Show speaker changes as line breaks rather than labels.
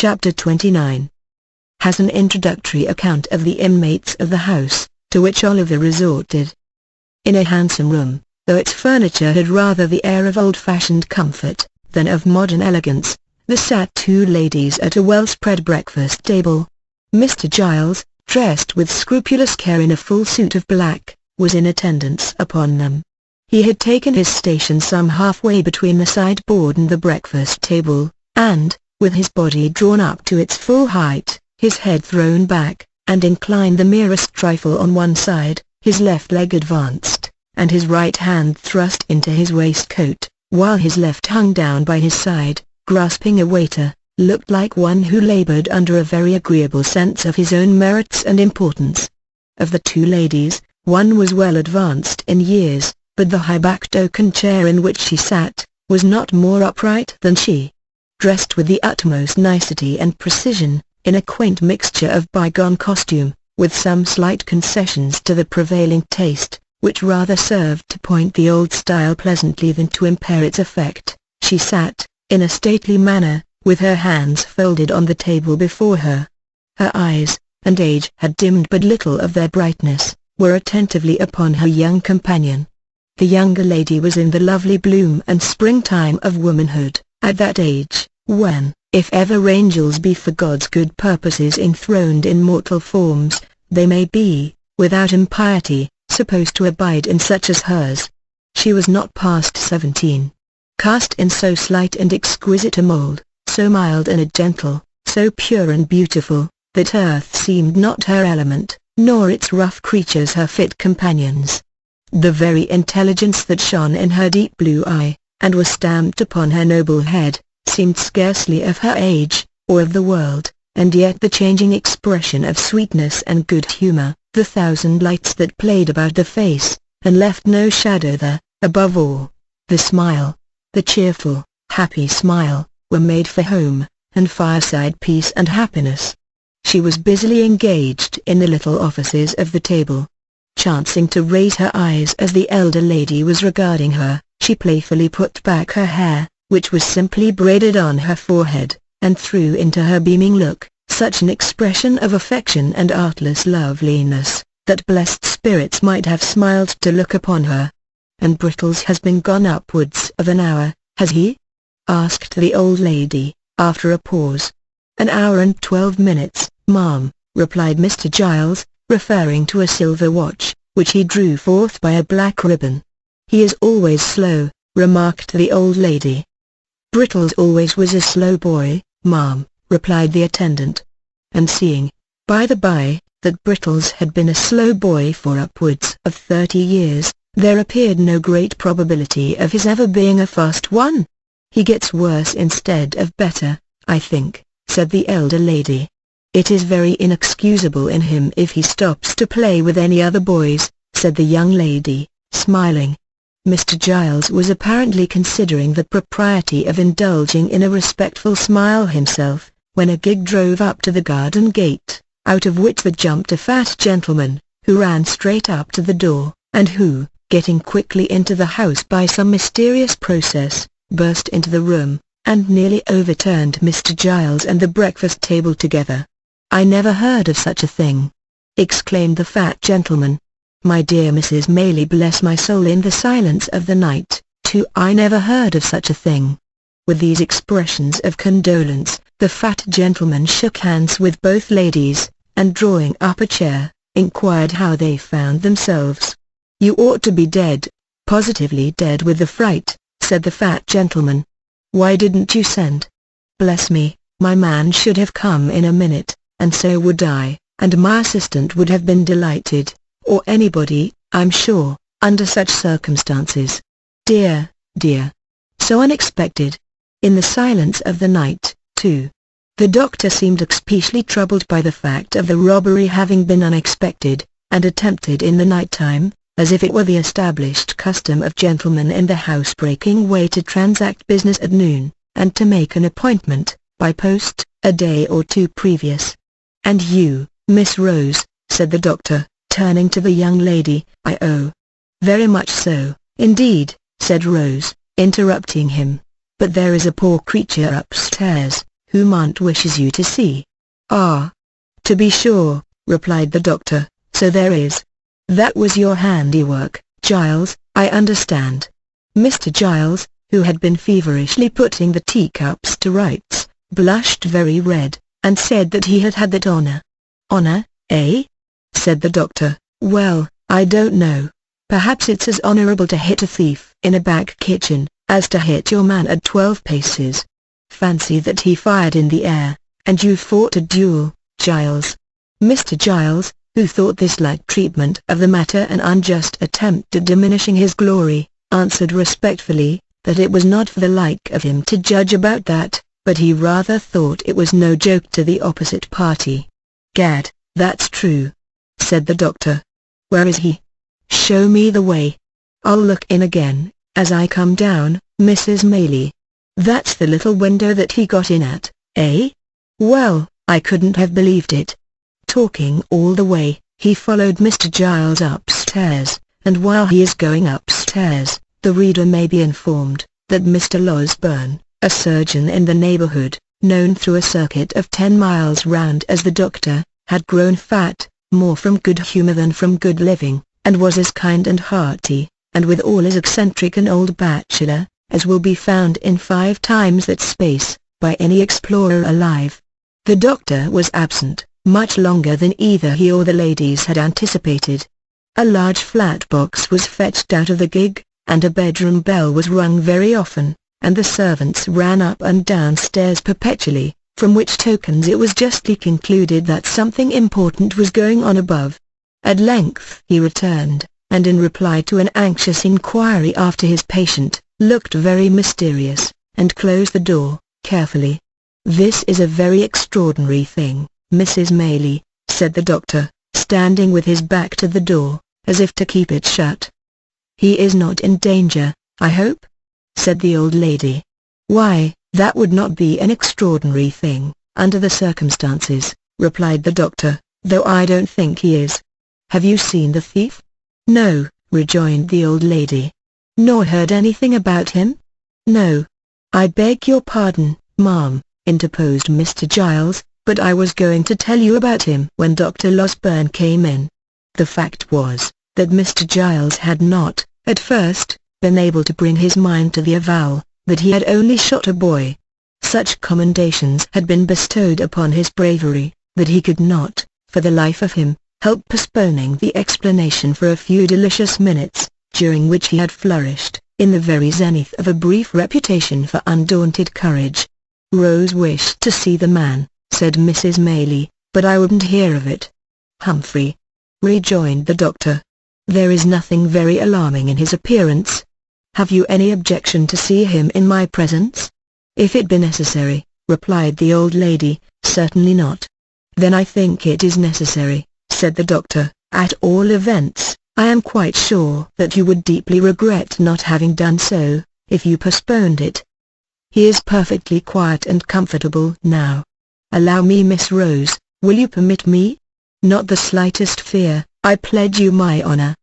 Chapter 29 has an introductory account of the inmates of the house, to which Oliver resorted. In a handsome room, though its furniture had rather the air of old-fashioned comfort than of modern elegance, there sat two ladies at a well-spread breakfast table. Mr. Giles, dressed with scrupulous care in a full suit of black, was in attendance upon them. He had taken his station some halfway between the sideboard and the breakfast table, and, with his body drawn up to its full height, his head thrown back, and inclined the merest trifle on one side, his left leg advanced, and his right hand thrust into his waistcoat, while his left hung down by his side, grasping a waiter, looked like one who labored under a very agreeable sense of his own merits and importance. Of the two ladies, one was well advanced in years, but the high-backed oaken chair in which she sat was not more upright than she. Dressed with the utmost nicety and precision, in a quaint mixture of bygone costume, with some slight concessions to the prevailing taste, which rather served to point the old style pleasantly than to impair its effect, she sat, in a stately manner, with her hands folded on the table before her. Her eyes, and age had dimmed but little of their brightness, were attentively upon her young companion. The younger lady was in the lovely bloom and springtime of womanhood, at that age, when, if ever angels be for God's good purposes enthroned in mortal forms, they may be, without impiety, supposed to abide in such as hers. She was not past 17. Cast in so slight and exquisite a mould, so mild and gentle, so pure and beautiful, that earth seemed not her element, nor its rough creatures her fit companions. The very intelligence that shone in her deep blue eye, and was stamped upon her noble head, seemed scarcely of her age, or of the world, and yet the changing expression of sweetness and good humor, the thousand lights that played about the face, and left no shadow there, above all, the smile, the cheerful, happy smile, were made for home, and fireside peace and happiness. She was busily engaged in the little offices of the table. Chancing to raise her eyes as the elder lady was regarding her, she playfully put back her hair, which was simply braided on her forehead, and threw into her beaming look such an expression of affection and artless loveliness, that blessed spirits might have smiled to look upon her. "And Brittles has been gone upwards of an hour, has he?" asked the old lady, after a pause. "An hour and 12 minutes, ma'am," replied Mr. Giles, referring to a silver watch, which he drew forth by a black ribbon. "He is always slow," remarked the old lady. "Brittles always was a slow boy, ma'am," replied the attendant. And seeing, by the by, that Brittles had been a slow boy for upwards of 30 years, there appeared no great probability of his ever being a fast one. "He gets worse instead of better, I think," said the elder lady. "It is very inexcusable in him if he stops to play with any other boys," said the young lady, smiling. Mr. Giles was apparently considering the propriety of indulging in a respectful smile himself, when a gig drove up to the garden gate, out of which there jumped a fat gentleman, who ran straight up to the door, and who, getting quickly into the house by some mysterious process, burst into the room, and nearly overturned Mr. Giles and the breakfast table together. "I never heard of such a thing!" exclaimed the fat gentleman. "My dear Mrs. Maylie, bless my soul, in the silence of the night, too, I never heard of such a thing!" With these expressions of condolence, the fat gentleman shook hands with both ladies, and drawing up a chair, inquired how they found themselves. "You ought to be dead, positively dead with the fright," said the fat gentleman. "Why didn't you send? Bless me, my man should have come in a minute, and so would I, and my assistant would have been delighted, or anybody, I'm sure, under such circumstances. Dear, dear. So unexpected. In the silence of the night, too." The doctor seemed especially troubled by the fact of the robbery having been unexpected, and attempted in the night time, as if it were the established custom of gentlemen in the housebreaking way to transact business at noon, and to make an appointment, by post, a day or two previous. "And you, Miss Rose," said the doctor, turning to the young lady. "Oh, very much so, indeed," said Rose, interrupting him. "But there is a poor creature upstairs, whom aunt wishes you to see." "Ah, to be sure," replied the doctor, "so there is. That was your handiwork, Giles, I understand." Mr. Giles, who had been feverishly putting the teacups to rights, blushed very red, and said that he had had that honor. "Honor, eh?" said the doctor. "Well, I don't know. Perhaps it's as honorable to hit a thief in a back kitchen, as to hit your man at 12 paces. Fancy that he fired in the air, and you fought a duel, Giles." Mr. Giles, who thought this light treatment of the matter an unjust attempt at diminishing his glory, answered respectfully, that it was not for the like of him to judge about that, but he rather thought it was no joke to the opposite party. "Gad, that's true," said the doctor. "Where is he? Show me the way. I'll look in again, as I come down, Mrs. Maylie. That's the little window that he got in at, eh? Well, I couldn't have believed it." Talking all the way, he followed Mr. Giles upstairs, and while he is going upstairs, the reader may be informed that Mr. Losberne, a surgeon in the neighborhood, known through a circuit of 10 miles round as the doctor, had grown fat, more from good humor than from good living, and was as kind and hearty, and withal as eccentric an old bachelor, as will be found in 5 times that space, by any explorer alive. The doctor was absent much longer than either he or the ladies had anticipated. A large flat box was fetched out of the gig, and a bedroom bell was rung very often, and the servants ran up and down stairs perpetually, from which tokens it was justly concluded that something important was going on above. At length he returned, and in reply to an anxious inquiry after his patient, looked very mysterious, and closed the door carefully. "This is a very extraordinary thing, Mrs. Maylie," said the doctor, standing with his back to the door, as if to keep it shut. "He is not in danger, I hope?" said the old lady. "Why, that would not be an extraordinary thing, under the circumstances," replied the doctor, "though I don't think he is. Have you seen the thief?" "No," rejoined the old lady. "Nor heard anything about him?" "No." "I beg your pardon, ma'am," interposed Mr. Giles, "but I was going to tell you about him when Dr. Losberne came in." The fact was, that Mr. Giles had not, at first, been able to bring his mind to the avowal that he had only shot a boy. Such commendations had been bestowed upon his bravery, that he could not, for the life of him, help postponing the explanation for a few delicious minutes, during which he had flourished, in the very zenith of a brief reputation for undaunted courage. "Rose wished to see the man," said Mrs. Maylie, "but I wouldn't hear of it." "Humphrey," rejoined the doctor. "There is nothing very alarming in his appearance. Have you any objection to see him in my presence?" "If it be necessary," replied the old lady, "certainly not." "Then I think it is necessary," said the doctor. "At all events, I am quite sure that you would deeply regret not having done so, if you postponed it. He is perfectly quiet and comfortable now. Allow me, Miss Rose, will you permit me?" "Not the slightest fear, I pledge you my honor,"